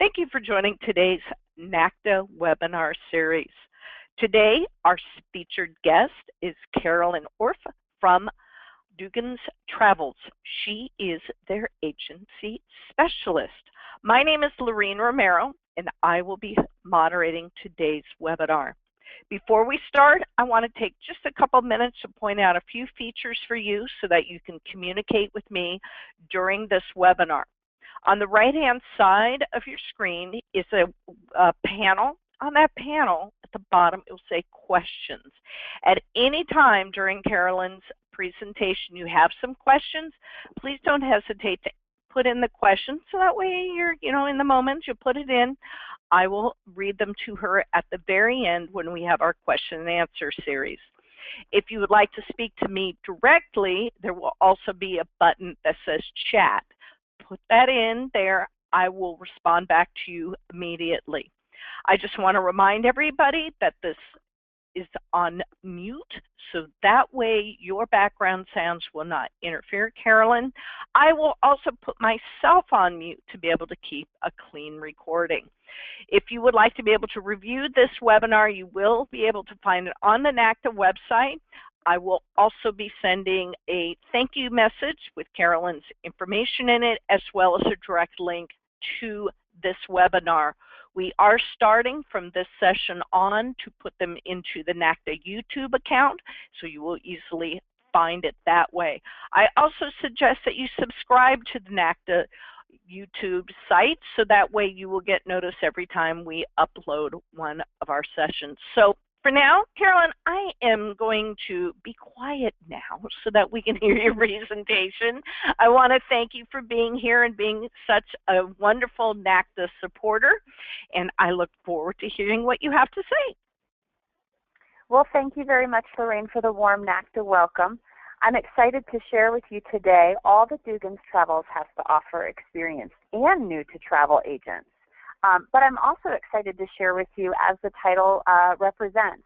Thank you for joining today's NACTA webinar series. Today, our featured guest is Carolyn Orf from Dugan's Travels. She is their agency specialist. My name is Lorene Romero, and I will be moderating today's webinar. Before we start, I want to take just a couple minutes to point out a few features for you so that you can communicate with me during this webinar. On the right-hand side of your screen is a panel. On that panel, at the bottom, it will say questions. At any time during Carolyn's presentation, you have some questions, please don't hesitate to put in the questions so that way you're, in the moment, you put it in. I will read them to her at the very end when we have our question and answer series. If you would like to speak to me directly, there will also be a button that says chat. Put that in there. I will respond back to you immediately. I just want to remind everybody that this is on mute, so that way your background sounds will not interfere, Carolyn. I will also put myself on mute to be able to keep a clean recording. If you would like to be able to review this webinar, you will be able to find it on the NACTA website. I will also be sending a thank you message with Carolyn's information in it, as well as a direct link to this webinar. We are starting from this session on to put them into the NACTA YouTube account, so you will easily find it that way. I also suggest that you subscribe to the NACTA YouTube site, so that way you will get notice every time we upload one of our sessions. So for now, Carolyn, I am going to be quiet now so that we can hear your presentation. I want to thank you for being here and being such a wonderful NACTA supporter, and I look forward to hearing what you have to say. Well, thank you very much, Lorraine, for the warm NACTA welcome. I'm excited to share with you today all that Dugan's Travels has to offer experienced and new-to-travel agents. But I'm also excited to share with you, as the title represents,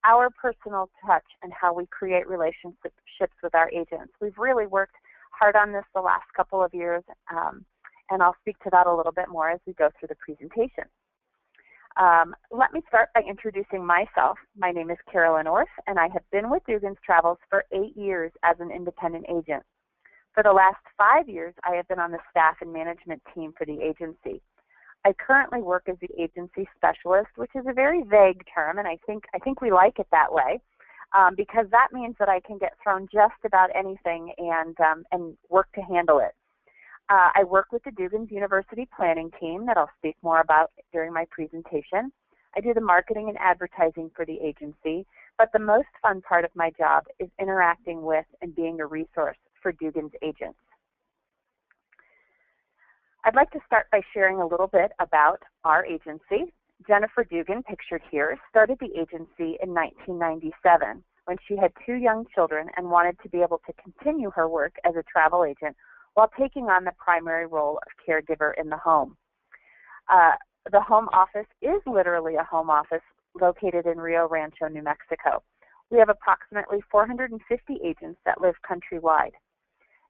our personal touch and how we create relationships with our agents. We've really worked hard on this the last couple of years, and I'll speak to that a little bit more as we go through the presentation. Let me start by introducing myself. My name is Carolyn Orf, and I have been with Dugan's Travels for 8 years as an independent agent. For the last 5 years, I have been on the staff and management team for the agency. I currently work as the agency specialist, which is a very vague term, and I think we like it that way, because that means that I can get thrown just about anything and work to handle it. I work with the Dugan's University planning team that I'll speak more about during my presentation. I do the marketing and advertising for the agency, but the most fun part of my job is interacting with and being a resource for Dugan's agents. I'd like to start by sharing a little bit about our agency. Jennifer Dugan, pictured here, started the agency in 1997 when she had 2 young children and wanted to be able to continue her work as a travel agent while taking on the primary role of caregiver in the home. The home office is literally a home office located in Rio Rancho, New Mexico. We have approximately 450 agents that live countrywide.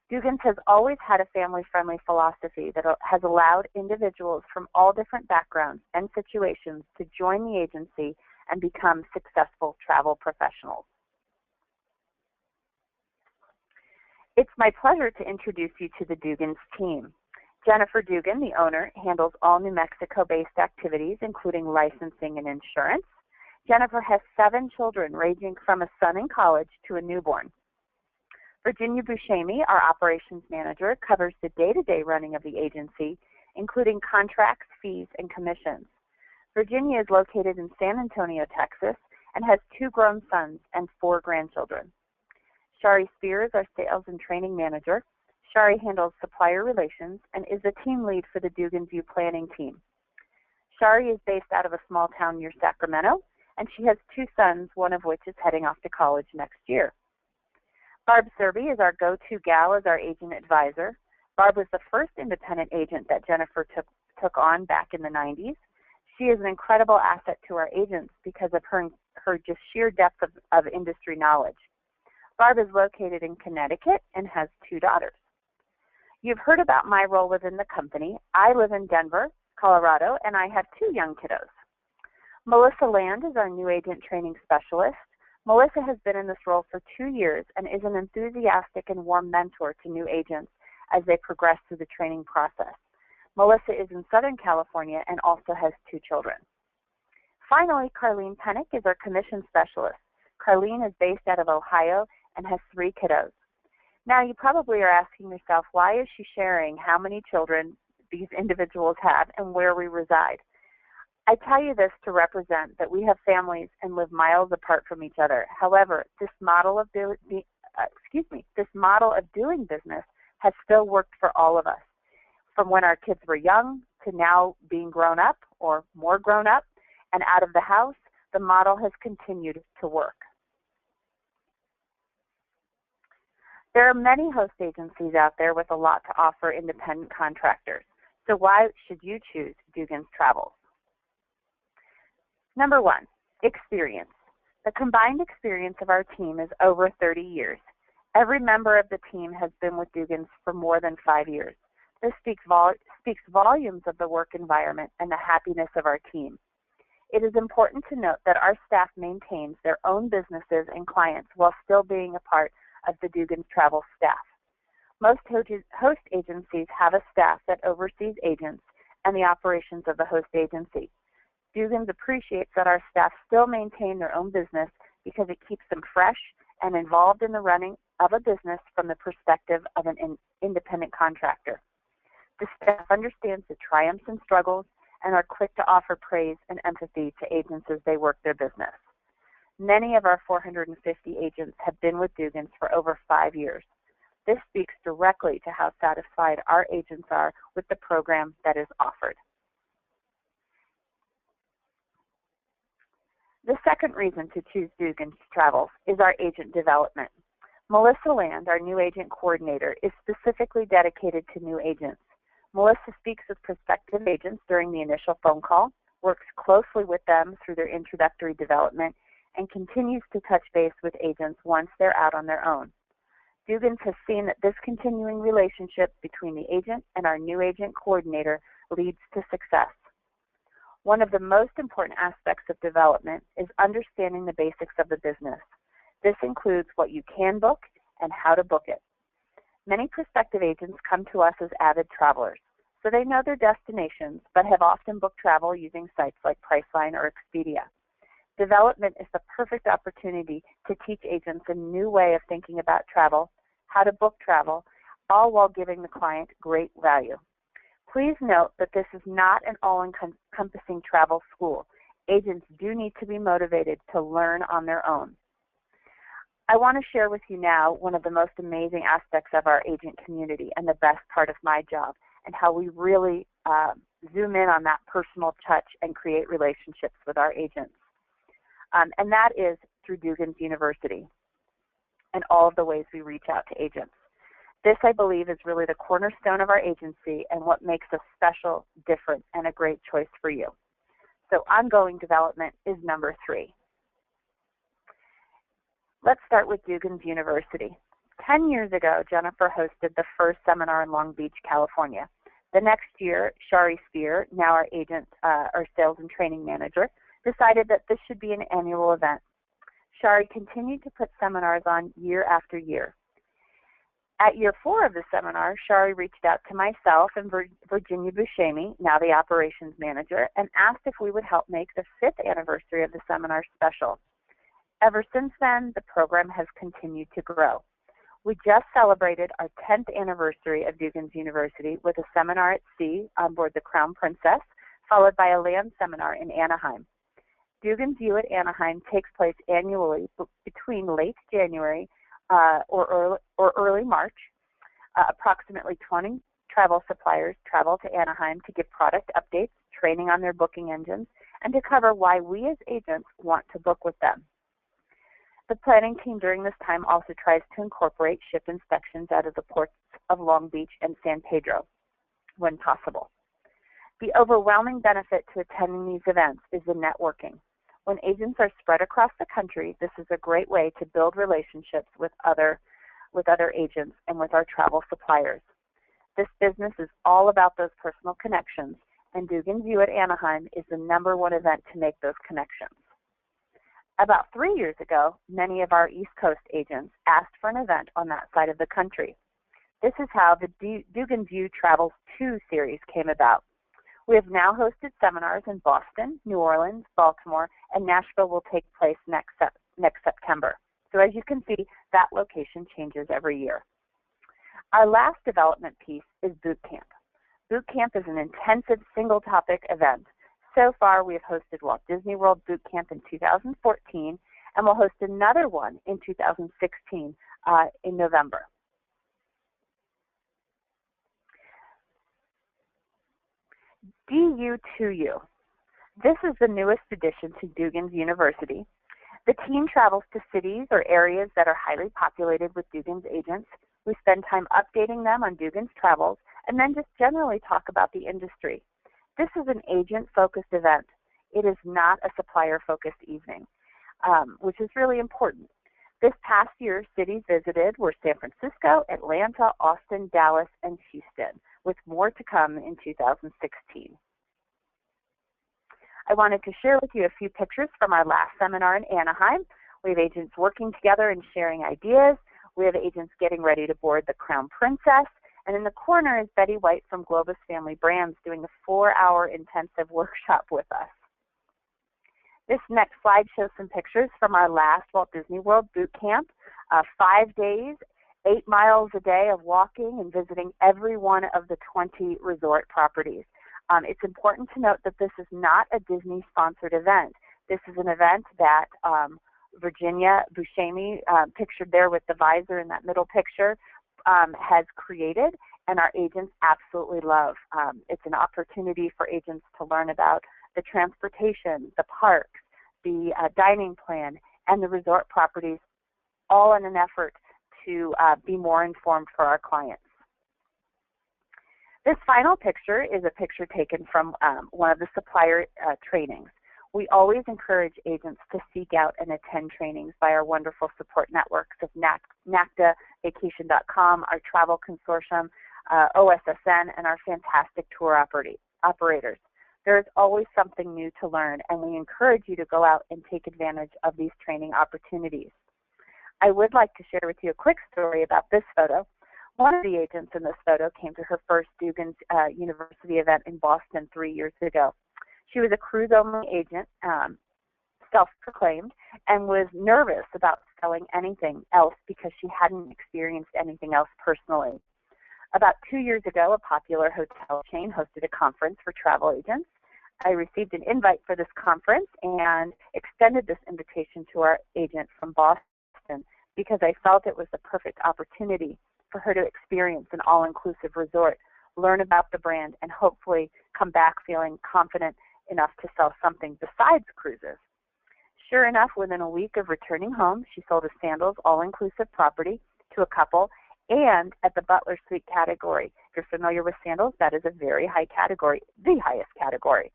Dugan's has always had a family-friendly philosophy that has allowed individuals from all different backgrounds and situations to join the agency and become successful travel professionals. It's my pleasure to introduce you to the Dugan's team. Jennifer Dugan, the owner, handles all New Mexico-based activities, including licensing and insurance. Jennifer has 7 children, ranging from a son in college to a newborn. Virginia Buscemi, our operations manager, covers the day-to-day running of the agency, including contracts, fees, and commissions. Virginia is located in San Antonio, Texas, and has 2 grown sons and 4 grandchildren. Shari Spears, our sales and training manager. Shari handles supplier relations and is the team lead for the Dugan's U planning team. Shari is based out of a small town near Sacramento, and she has 2 sons, one of which is heading off to college next year. Barb Serby is our go-to gal as our agent advisor. Barb was the first independent agent that Jennifer took on back in the 90s. She is an incredible asset to our agents because of her just sheer depth of industry knowledge. Barb is located in Connecticut and has 2 daughters. You've heard about my role within the company. I live in Denver. Colorado, and I have 2 young kiddos. Melissa Land is our new agent training specialist. Melissa has been in this role for 2 years and is an enthusiastic and warm mentor to new agents as they progress through the training process. Melissa is in Southern California and also has 2 children. Finally, Carlene Pennick is our commission specialist. Carlene is based out of Ohio and has 3 kiddos. Now, you probably are asking yourself, why is she sharing how many children these individuals have and where we reside? I tell you this to represent that we have families and live miles apart from each other. However, this model of doing business has still worked for all of us, from when our kids were young to now being grown up or more grown up and out of the house. The model has continued to work. There are many host agencies out there with a lot to offer independent contractors. So why should you choose Dugan's Travels? Number 1, experience. The combined experience of our team is over 30 years. Every member of the team has been with Dugan's for more than 5 years. This speaks volumes of the work environment and the happiness of our team. It is important to note that our staff maintains their own businesses and clients while still being a part of the Dugan's Travel staff. Most host agencies have a staff that oversees agents and the operations of the host agency. Dugan's appreciates that our staff still maintain their own business because it keeps them fresh and involved in the running of a business from the perspective of an independent contractor. The staff understands the triumphs and struggles and are quick to offer praise and empathy to agents as they work their business. Many of our 450 agents have been with Dugan's for over 5 years. This speaks directly to how satisfied our agents are with the program that is offered. The second reason to choose Dugan's Travels is our agent development. Melissa Land, our new agent coordinator, is specifically dedicated to new agents. Melissa speaks with prospective agents during the initial phone call, works closely with them through their introductory development, and continues to touch base with agents once they're out on their own. Dugan's has seen that this continuing relationship between the agent and our new agent coordinator leads to success. One of the most important aspects of development is understanding the basics of the business. This includes what you can book and how to book it. Many prospective agents come to us as avid travelers, so they know their destinations but have often booked travel using sites like Priceline or Expedia. Development is the perfect opportunity to teach agents a new way of thinking about travel, how to book travel, all while giving the client great value. Please note that this is not an all-encompassing travel school. Agents do need to be motivated to learn on their own. I want to share with you now one of the most amazing aspects of our agent community and the best part of my job, and how we really zoom in on that personal touch and create relationships with our agents. And that is through Dugan's University and all of the ways we reach out to agents. This, I believe, is really the cornerstone of our agency and what makes us special, different, and a great choice for you. So ongoing development is number 3. Let's start with Dugan's University. 10 years ago, Jennifer hosted the first seminar in Long Beach, California. The next year, Shari Spear, now our agent, our sales and training manager, decided that this should be an annual event. Shari continued to put seminars on year after year. At year 4 of the seminar, Shari reached out to myself and Virginia Buscemi, now the operations manager, and asked if we would help make the 5th anniversary of the seminar special. Ever since then, the program has continued to grow. We just celebrated our 10th anniversary of Dugan's University with a seminar at sea on board the Crown Princess, followed by a land seminar in Anaheim. Dugan's U at Anaheim takes place annually between late January or early March. Approximately 20 travel suppliers travel to Anaheim to give product updates, training on their booking engines, and to cover why we as agents want to book with them. The planning team during this time also tries to incorporate ship inspections out of the ports of Long Beach and San Pedro when possible. The overwhelming benefit to attending these events is the networking. When agents are spread across the country, this is a great way to build relationships with other agents and with our travel suppliers. This business is all about those personal connections, and Dugan's U at Anaheim is the #1 event to make those connections. About 3 years ago, many of our East Coast agents asked for an event on that side of the country. This is how the Dugan's U Travels 2 series came about. We have now hosted seminars in Boston, New Orleans, Baltimore, and Nashville will take place next September. So as you can see, that location changes every year. Our last development piece is Boot Camp. Boot Camp is an intensive single-topic event. So far, we have hosted Walt Disney World Boot Camp in 2014, and we'll host another one in 2016 in November. DU2U. This is the newest addition to Dugan's University. The team travels to cities or areas that are highly populated with Dugan's agents. We spend time updating them on Dugan's travels and then just generally talk about the industry. This is an agent-focused event. It is not a supplier-focused evening, which is really important. This past year, cities visited were San Francisco, Atlanta, Austin, Dallas, and Houston, with more to come in 2016. I wanted to share with you a few pictures from our last seminar in Anaheim. We have agents working together and sharing ideas. We have agents getting ready to board the Crown Princess. And in the corner is Betty White from Globus Family Brands doing a 4-hour intensive workshop with us. This next slide shows some pictures from our last Walt Disney World Boot Camp. 5 days, 8 miles a day of walking and visiting every one of the 20 resort properties. It's important to note that this is not a Disney-sponsored event. This is an event that Virginia Buscemi, pictured there with the visor in that middle picture, has created, and our agents absolutely love. It's an opportunity for agents to learn about the transportation, the parks, the dining plan, and the resort properties, all in an effort to be more informed for our clients. This final picture is a picture taken from one of the supplier trainings. We always encourage agents to seek out and attend trainings by our wonderful support networks of NACTA, Vacation.com, our travel consortium, OSSN, and our fantastic tour operators. There is always something new to learn, and we encourage you to go out and take advantage of these training opportunities. I would like to share with you a quick story about this photo. One of the agents in this photo came to her first Dugan's University event in Boston 3 years ago. She was a cruise-only agent, self-proclaimed, and was nervous about selling anything else because she hadn't experienced anything else personally. About 2 years ago, a popular hotel chain hosted a conference for travel agents. I received an invite for this conference and extended this invitation to our agent from Boston because I felt it was the perfect opportunity for her to experience an all-inclusive resort, learn about the brand, and hopefully come back feeling confident enough to sell something besides cruises. Sure enough, within a week of returning home, she sold a sandals all-inclusive property to a couple, and at the Butler Suite category. If you're familiar with sandals, that is a very high category, the highest category.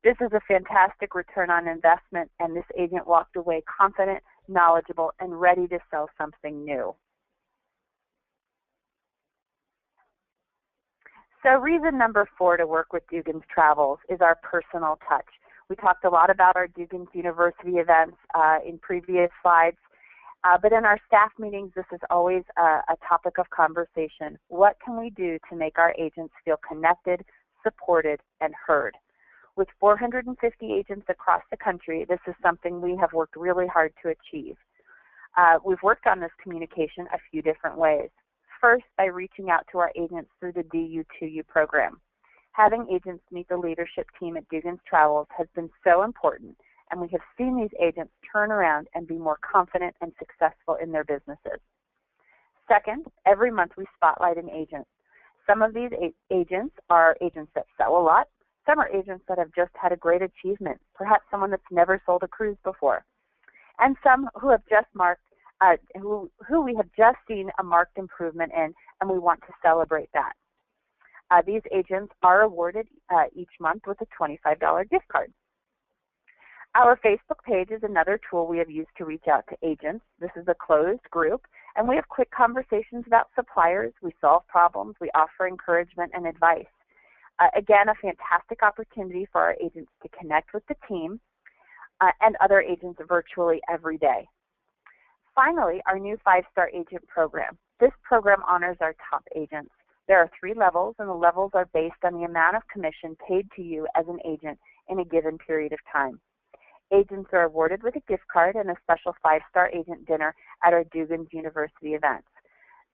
This is a fantastic return on investment, and this agent walked away confident, knowledgeable, and ready to sell something new. So reason number 4 to work with Dugan's Travels is our personal touch. We talked a lot about our Dugan's University events in previous slides, but in our staff meetings, this is always a topic of conversation. What can we do to make our agents feel connected, supported, and heard? With 450 agents across the country, this is something we have worked really hard to achieve. We've worked on this communication a few different ways. First, by reaching out to our agents through the DU2U program. Having agents meet the leadership team at Dugan's Travels has been so important, and we have seen these agents turn around and be more confident and successful in their businesses. Second, every month we spotlight an agent. Some of these agents are agents that sell a lot. Some are agents that have just had a great achievement, perhaps someone that's never sold a cruise before. And some who have just who we have just seen a marked improvement in, and we want to celebrate that. These agents are awarded each month with a $25 gift card. Our Facebook page is another tool we have used to reach out to agents. This is a closed group, and we have quick conversations about suppliers. We solve problems. We offer encouragement and advice. Again, a fantastic opportunity for our agents to connect with the team and other agents virtually every day. Finally, our new 5-star agent program. This program honors our top agents. There are 3 levels, and the levels are based on the amount of commission paid to you as an agent in a given period of time. Agents are awarded with a gift card and a special 5-star agent dinner at our Dugan University events.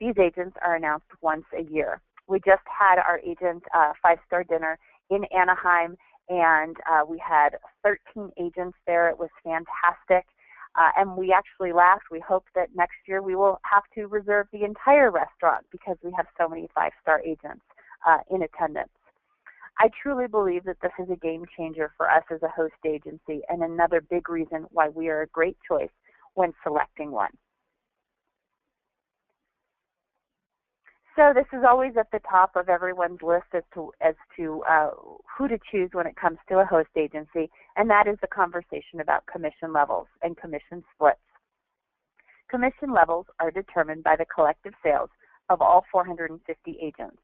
These agents are announced once a year. We just had our agent 5-star dinner in Anaheim, and we had 13 agents there. It was fantastic. And we actually laughed. We hope that next year we will have to reserve the entire restaurant because we have so many 5-star agents in attendance. I truly believe that this is a game changer for us as a host agency and another big reason why we are a great choice when selecting one. So this is always at the top of everyone's list as to who to choose when it comes to a host agency, and that is the conversation about commission levels and commission splits. Commission levels are determined by the collective sales of all 450 agents.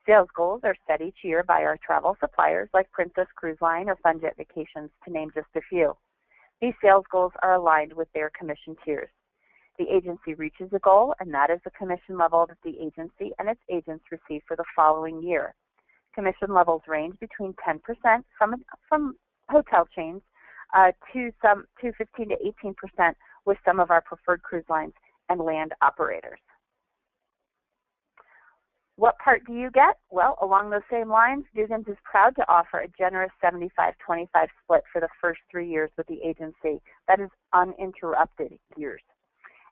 Sales goals are set each year by our travel suppliers like Princess Cruise Line or Funjet Vacations, to name just a few. These sales goals are aligned with their commission tiers. The agency reaches a goal, and that is the commission level that the agency and its agents receive for the following year. Commission levels range between 10% from hotel chains to 15 to 18% with some of our preferred cruise lines and land operators. What part do you get? Well, along those same lines, Dugan's is proud to offer a generous 75-25 split for the first 3 years with the agency. That is uninterrupted years.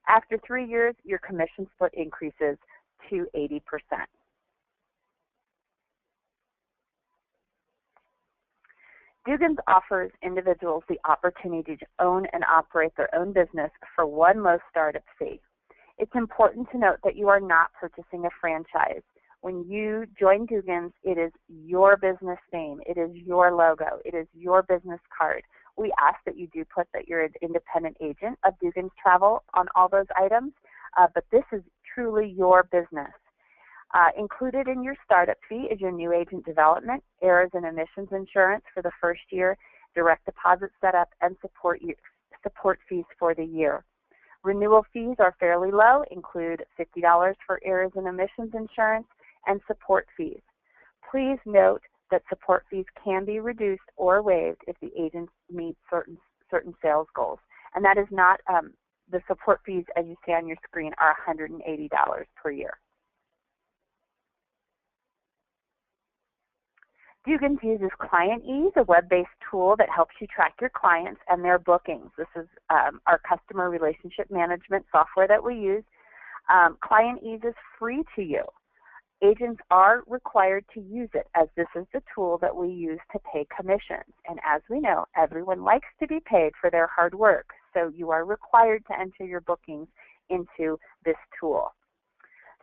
After 3 years, your commission split increases to 80%. Dugan's offers individuals the opportunity to own and operate their own business for one low startup fee. It's important to note that you are not purchasing a franchise. When you join Dugan's, it is your business name, it is your logo, it is your business card. We ask that you do put that you're an independent agent of Dugan's Travel on all those items, but this is truly your business. Included in your startup fee is your new agent development, errors and omissions insurance for the first year, direct deposit setup, and support fees for the year. Renewal fees are fairly low, include $50 for errors and omissions insurance and support fees. Please note that support fees can be reduced or waived if the agents meet certain sales goals. And that is not, the support fees, as you see on your screen, are $180 per year. Dugan's uses Client Ease, a web-based tool that helps you track your clients and their bookings. This is our customer relationship management software that we use. Client Ease is free to you. Agents are required to use it, as this is the tool that we use to pay commissions. And as we know, everyone likes to be paid for their hard work, so you are required to enter your bookings into this tool.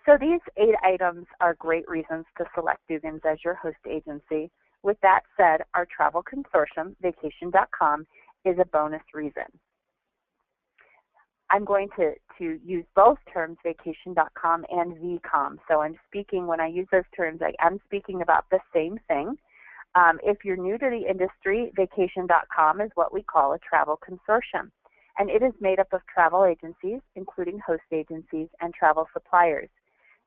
So these 8 items are great reasons to select Dugan's as your host agency. With that said, our travel consortium, vacation.com, is a bonus reason. I'm going to use both terms, vacation.com and VCOM. So I'm speaking, when I use those terms, I'm speaking about the same thing. If you're new to the industry, vacation.com is what we call a travel consortium. And it is made up of travel agencies, including host agencies and travel suppliers.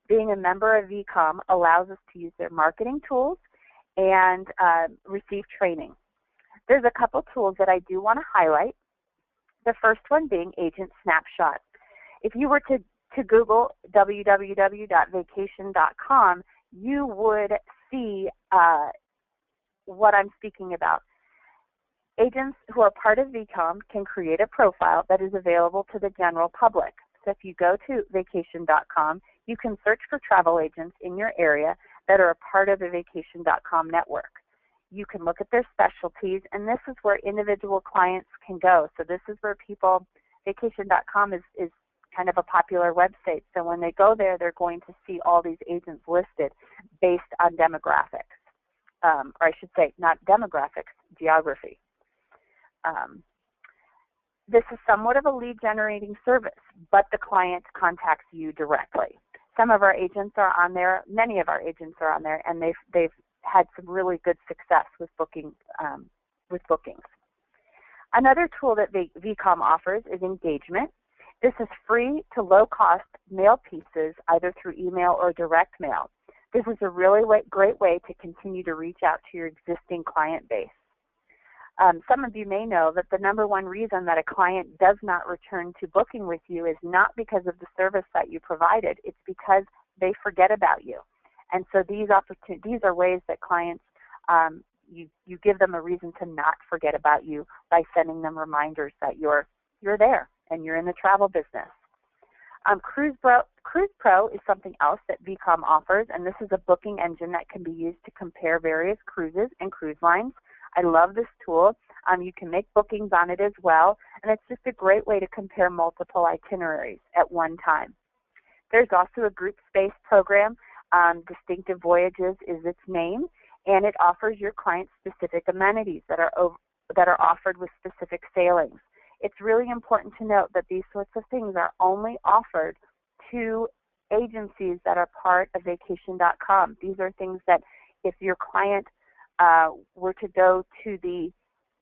Being a member of VCOM allows us to use their marketing tools and receive training. There's a couple tools that I do want to highlight. The first one being Agent Snapshot. If you were to Google www.vacation.com, you would see what I'm speaking about. Agents who are part of VCOM can create a profile that is available to the general public. So if you go to vacation.com, you can search for travel agents in your area that are a part of the vacation.com network. You can look at their specialties, and this is where individual clients can go. So this is where people, vacation.com is kind of a popular website. So when they go there, they're going to see all these agents listed based on demographics. Or I should say, not demographics, geography. This is somewhat of a lead generating service, but the client contacts you directly. Some of our agents are on there, many of our agents are on there, and they've had some really good success with bookings. Another tool that VCOM offers is engagement. This is free to low-cost mail pieces, either through email or direct mail. This is a really great way to continue to reach out to your existing client base. Some of you may know that the number one reason that a client does not return to booking with you is not because of the service that you provided. It's because they forget about you. And so these are ways that clients, you give them a reason to not forget about you by sending them reminders that you're there and you're in the travel business. Cruise Pro is something else that VCOM offers, and this is a booking engine that can be used to compare various cruises and cruise lines. I love this tool. You can make bookings on it as well, and it's just a great way to compare multiple itineraries at one time. There's also a group space program. Distinctive Voyages is its name, and it offers your clients specific amenities that are offered with specific sailings. It's really important to note that these sorts of things are only offered to agencies that are part of vacation.com. These are things that if your client were to go to the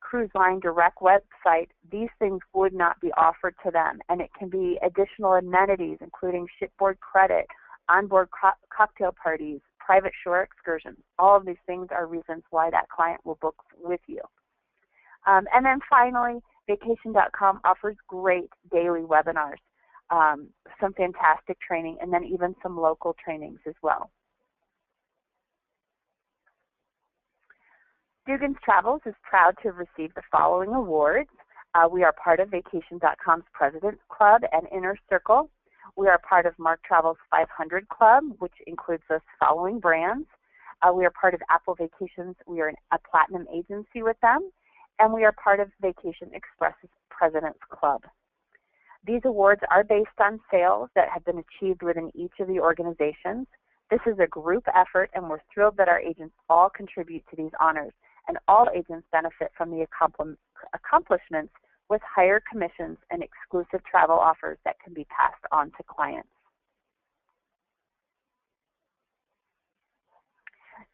cruise line direct website, these things would not be offered to them. And it can be additional amenities, including shipboard credit, onboard cocktail parties, private shore excursions. All of these things are reasons why that client will book with you. And then finally, vacation.com offers great daily webinars, some fantastic training, and then even some local trainings as well. Dugan's Travels is proud to have received the following awards. We are part of vacation.com's President's Club and Inner Circle. We are part of Mark Travel's 500 Club, which includes those following brands. We are part of Apple Vacations. We are a platinum agency with them. And we are part of Vacation Express's President's Club. These awards are based on sales that have been achieved within each of the organizations. This is a group effort, and we're thrilled that our agents all contribute to these honors, and all agents benefit from the accomplishments with higher commissions and exclusive travel offers that can be passed on to clients.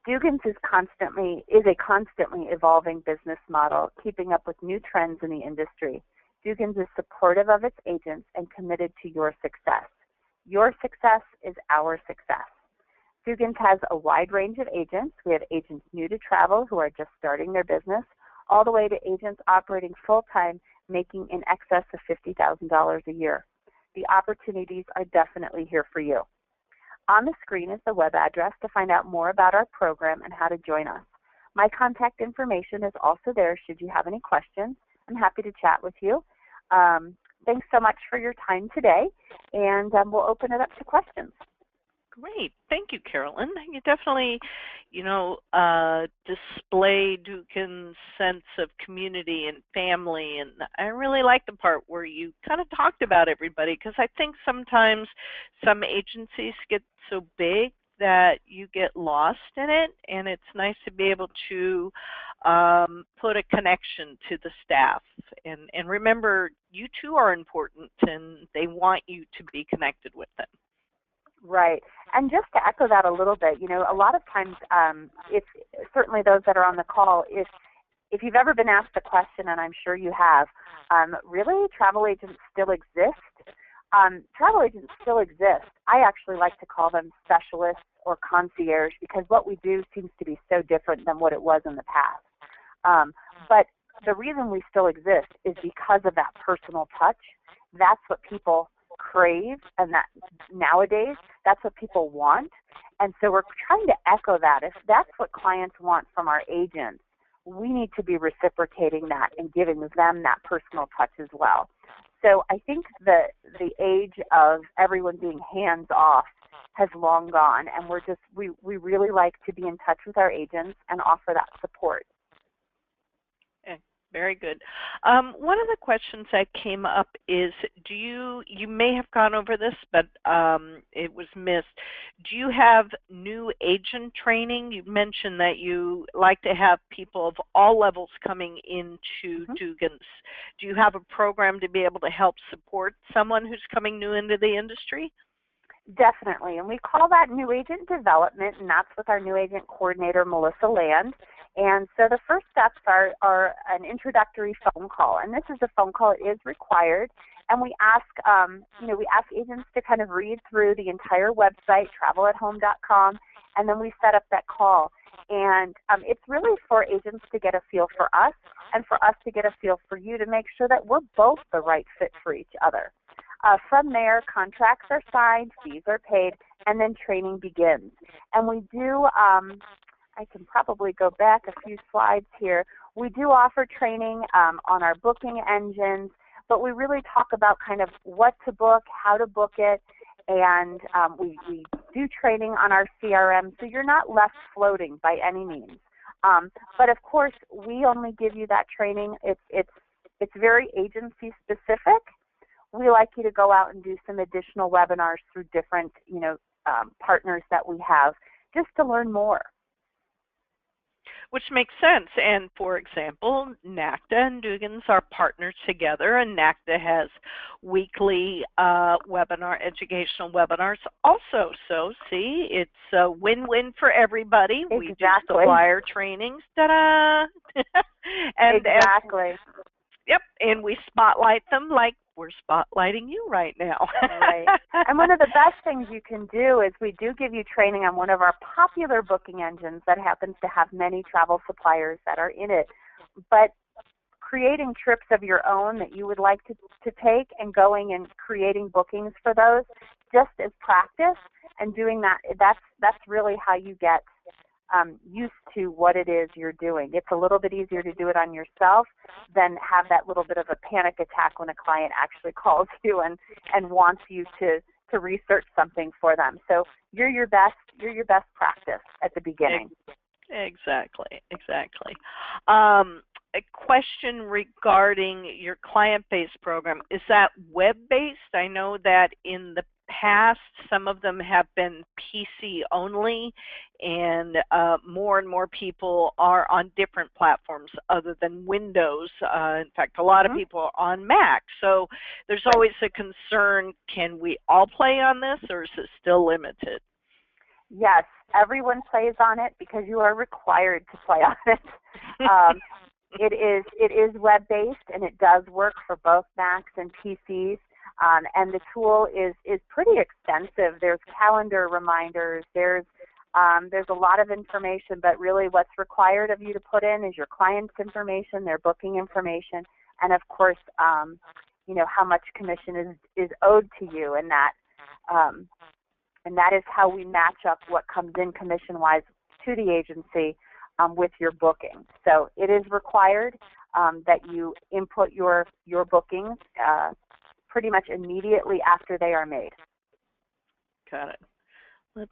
Dugan's is a constantly evolving business model, keeping up with new trends in the industry. Dugan's is supportive of its agents and committed to your success. Your success is our success. Dugan's has a wide range of agents. We have agents new to travel who are just starting their business, all the way to agents operating full-time, making in excess of $50,000 a year. The opportunities are definitely here for you. On the screen is the web address to find out more about our program and how to join us. My contact information is also there should you have any questions. I'm happy to chat with you. Thanks so much for your time today, and we'll open it up to questions. Great. Thank you, Carolyn. You definitely, display Dugan's sense of community and family. And I really like the part where you kind of talked about everybody, because I think sometimes some agencies get so big that you get lost in it. And it's nice to be able to put a connection to the staff. And remember, you too are important, and they want you to be connected with them. Right. And just to echo that a little bit, a lot of times, it's certainly those that are on the call, if you've ever been asked a question, and I'm sure you have, really, travel agents still exist? Travel agents still exist. I actually like to call them specialists or concierge, because what we do seems to be so different than what it was in the past. But the reason we still exist is because of that personal touch. That's what people crave, and that nowadays that's what people want. And so we're trying to echo that. If that's what clients want from our agents, we need to be reciprocating that and giving them that personal touch as well. So I think the age of everyone being hands off has long gone, and we really like to be in touch with our agents and offer that support. Very good. One of the questions that came up is, you may have gone over this, but it was missed. Do you have new agent training? You mentioned that you like to have people of all levels coming into Dugan's. Do you have a program to be able to help support someone who's coming new into the industry? Definitely, and we call that new agent development, and that's with our new agent coordinator, Melissa Land. And so the first steps are an introductory phone call, and this is a phone call. It is required, and we ask, we ask agents to kind of read through the entire website, travelathome.com, and then we set up that call. And it's really for agents to get a feel for us, and for us to get a feel for you, to make sure that we're both the right fit for each other. From there, contracts are signed, fees are paid, and then training begins. And we do, I can probably go back a few slides here. We do offer training on our booking engines, but we really talk about kind of what to book, how to book it, and we do training on our CRM, so you're not left floating by any means. But of course, we only give you that training. It's very agency specific. We like you to go out and do some additional webinars through different, partners that we have, just to learn more. Which makes sense. And for example, NACTA and Dugan's are partnered together, and NACTA has weekly educational webinars also. So see, it's a win-win for everybody. Exactly. We do supplier trainings. Ta-da! Exactly. Yep, and we spotlight them like we're spotlighting you right now. Right. And one of the best things you can do is we do give you training on one of our popular booking engines that happens to have many travel suppliers that are in it. But creating trips of your own that you would like to take and going and creating bookings for those just as practice and doing that's really how you get used to what it is you're doing. It's a little bit easier to do it on yourself than have that little bit of a panic attack when a client actually calls you and wants you to research something for them. So you're your best practice at the beginning. Exactly. A question regarding your client-based program. Is that web-based? I know that in the past, some of them have been PC only, and more people are on different platforms other than Windows. In fact, a lot of people are on Mac. So there's always a concern, can we all play on this, or is it still limited? Yes, everyone plays on it because you are required to play on it. It is web-based, and it does work for both Macs and PCs. And the tool is pretty extensive. There's calendar reminders. There's a lot of information, but really what's required of you to put in is your client's information, their booking information, and of course, how much commission is owed to you, and that is how we match up what comes in commission-wise to the agency with your booking. So it is required that you input your bookings pretty much immediately after they are made. Got it.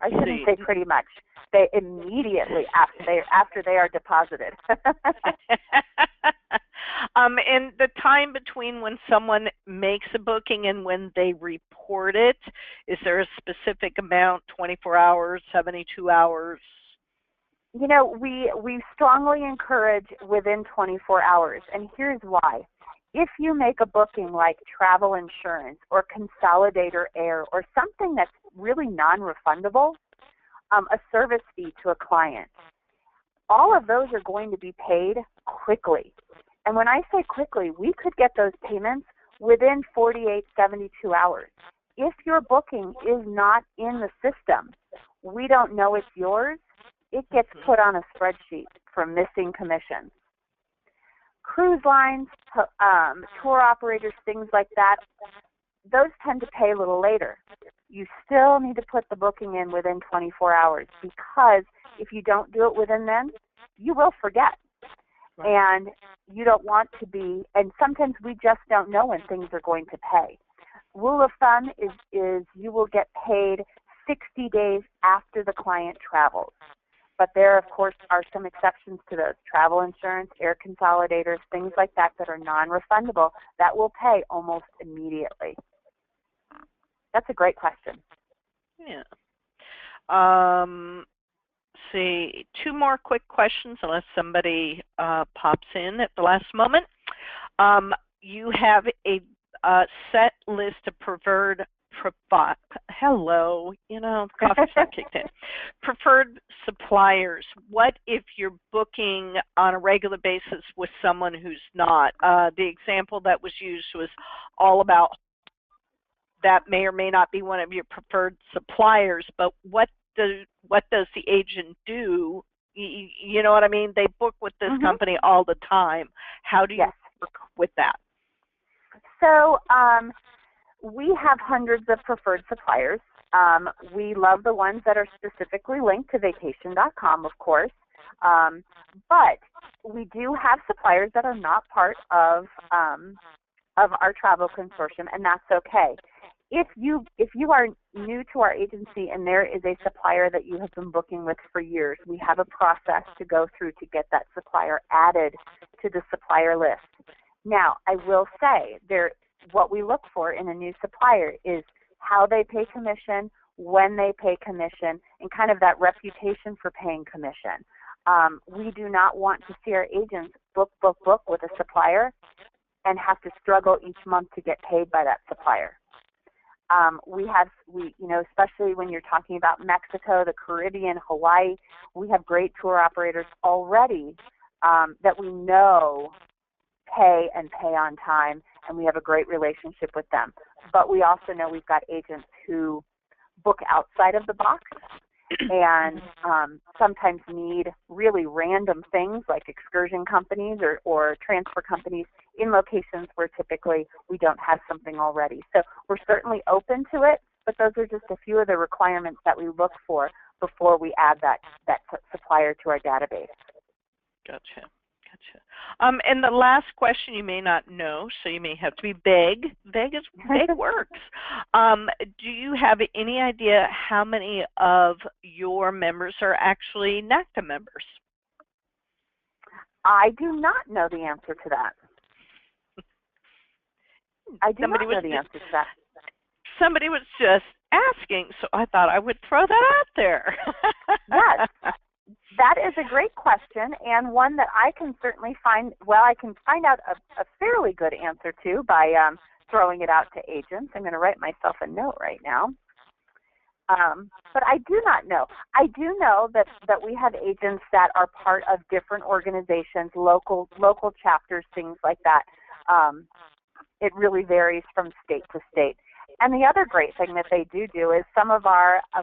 I shouldn't say pretty much. They immediately after they are deposited. And the time between when someone makes a booking and when they report it, is there a specific amount? 24 hours, 72 hours? We strongly encourage within 24 hours, and here's why. If you make a booking like travel insurance or consolidator air or something that's really non-refundable, a service fee to a client, all of those are going to be paid quickly. And when I say quickly, we could get those payments within 48, 72 hours. If your booking is not in the system, we don't know it's yours, it gets put on a spreadsheet for missing commissions. Cruise lines, tour operators, things like that, those tend to pay a little later. You still need to put the booking in within 24 hours because if you don't do it within then, you will forget. Right. And you don't want to be, and sometimes we just don't know when things are going to pay. Rule of thumb is you will get paid 60 days after the client travels. But there, of course, are some exceptions to those. Travel insurance, air consolidators, things like that are non-refundable, that will pay almost immediately. That's a great question. Yeah. See, two more quick questions unless somebody pops in at the last moment. You have a set list of preferred hello, coffee's not kicked in. Preferred suppliers. What if you're booking on a regular basis with someone who's not? The example that was used was all about that may or may not be one of your preferred suppliers, but what does the agent do? You know what I mean? They book with this company all the time. How do you work with that? So we have hundreds of preferred suppliers. We love the ones that are specifically linked to vacation.com, of course. But we do have suppliers that are not part of our travel consortium, and that's okay. If you are new to our agency and there is a supplier that you have been booking with for years, we have a process to go through to get that supplier added to the supplier list. Now, I will say what we look for in a new supplier is how they pay commission, when they pay commission, and kind of that reputation for paying commission. We do not want to see our agents book with a supplier and have to struggle each month to get paid by that supplier. Especially when you're talking about Mexico, the Caribbean, Hawaii, we have great tour operators already that we know pay on time, and we have a great relationship with them. But we also know we've got agents who book outside of the box and sometimes need really random things like excursion companies or transfer companies in locations where typically we don't have something already. So we're certainly open to it, but those are just a few of the requirements that we look for before we add that supplier to our database. Gotcha. And the last question you may not know, so you may have to be vague. Vague works. Do you have any idea how many of your members are actually NACTA members? I do not know the answer to that. Somebody was just asking, so I thought I would throw that out there. Yes. That is a great question, and one that I can certainly find out a fairly good answer to by throwing it out to agents. I'm going to write myself a note right now. But I do not know. I do know that we have agents that are part of different organizations, local chapters, things like that. It really varies from state to state. And the other great thing that they do is some of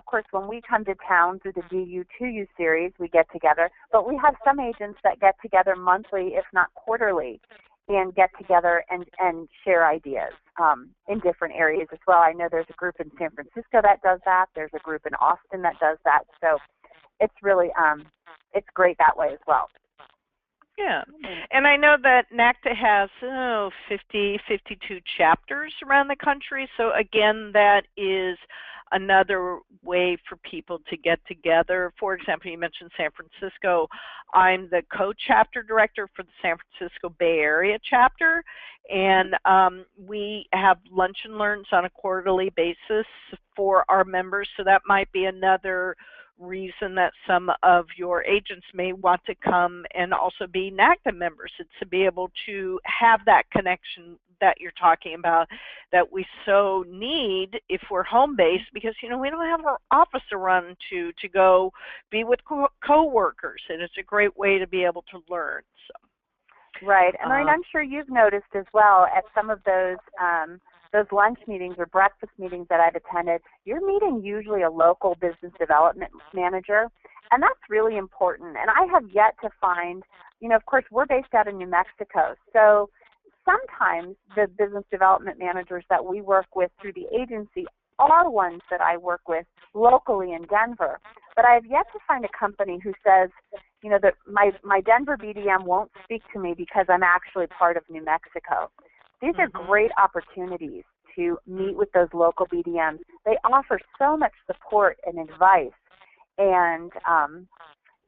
course, when we come to town through the DU2U series, we get together, but we have some agents that get together monthly, if not quarterly, and get together and share ideas in different areas as well. I know there's a group in San Francisco that does that. There's a group in Austin that does that. So it's really, it's great that way as well. Yeah, and I know that NACTA has 52 chapters around the country. So again, that is another way for people to get together. For example, you mentioned San Francisco. I'm the co-chapter director for the San Francisco Bay Area chapter, and we have lunch and learns on a quarterly basis for our members. So that might be another reason that some of your agents may want to come and also be NACTA members. It's to be able to have that connection that you're talking about that we so need if we're home-based, because we don't have our office to run to go be with co-workers, and it's a great way to be able to learn. So. Right, and I'm sure you've noticed as well at some of those lunch meetings or breakfast meetings that I've attended, you're meeting usually a local business development manager, and that's really important. And I have yet to find, of course, we're based out in New Mexico, so sometimes the business development managers that we work with through the agency are ones that I work with locally in Denver. But I have yet to find a company who says, that my Denver BDM won't speak to me because I'm actually part of New Mexico. These are great opportunities to meet with those local BDMs. They offer so much support and advice, and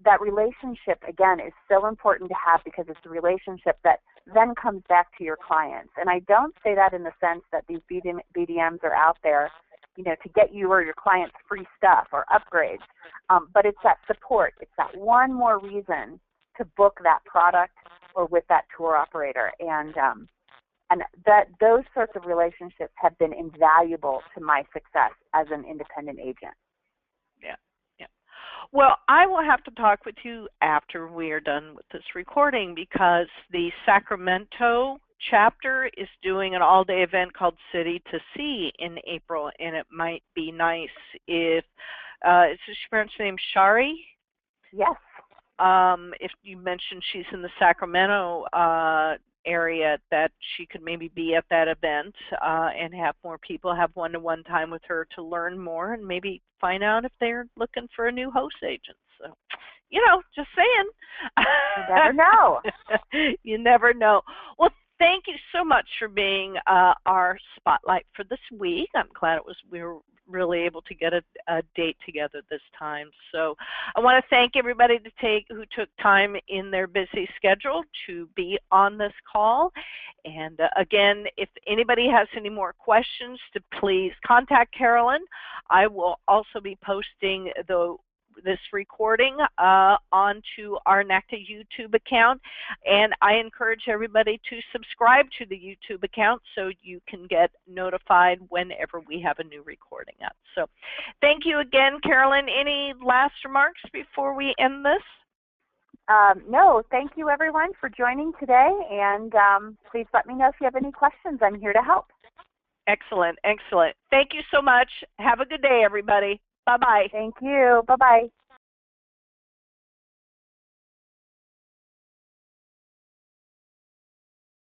that relationship, again, is so important to have because it's a relationship that then comes back to your clients. And I don't say that in the sense that these BDMs are out there, to get you or your clients free stuff or upgrades, but it's that support. It's that one more reason to book that product or with that tour operator. And And those sorts of relationships have been invaluable to my success as an independent agent. Yeah, yeah. Well, I will have to talk with you after we are done with this recording, because the Sacramento chapter is doing an all-day event called City to See in April, and it might be nice if, is your parents' name Shari? Yes. If you mentioned she's in the Sacramento area, that she could maybe be at that event and have more people have one-to-one time with her to learn more and maybe find out if they're looking for a new host agent. So, just saying. You never know. You never know. Well, thank you so much for being our spotlight for this week. I'm glad we were really able to get a date together this time. So I want to thank everybody who took time in their busy schedule to be on this call. And again, if anybody has any more questions, to please contact Carolyn. I will also be posting this recording onto our NACTA YouTube account, and I encourage everybody to subscribe to the YouTube account so you can get notified whenever we have a new recording up. So thank you again, Carolyn. Any last remarks before we end this? No, thank you everyone for joining today, and please let me know if you have any questions. I'm here to help. Excellent, excellent. Thank you so much. Have a good day, everybody. Bye-bye. Thank you. Bye-bye.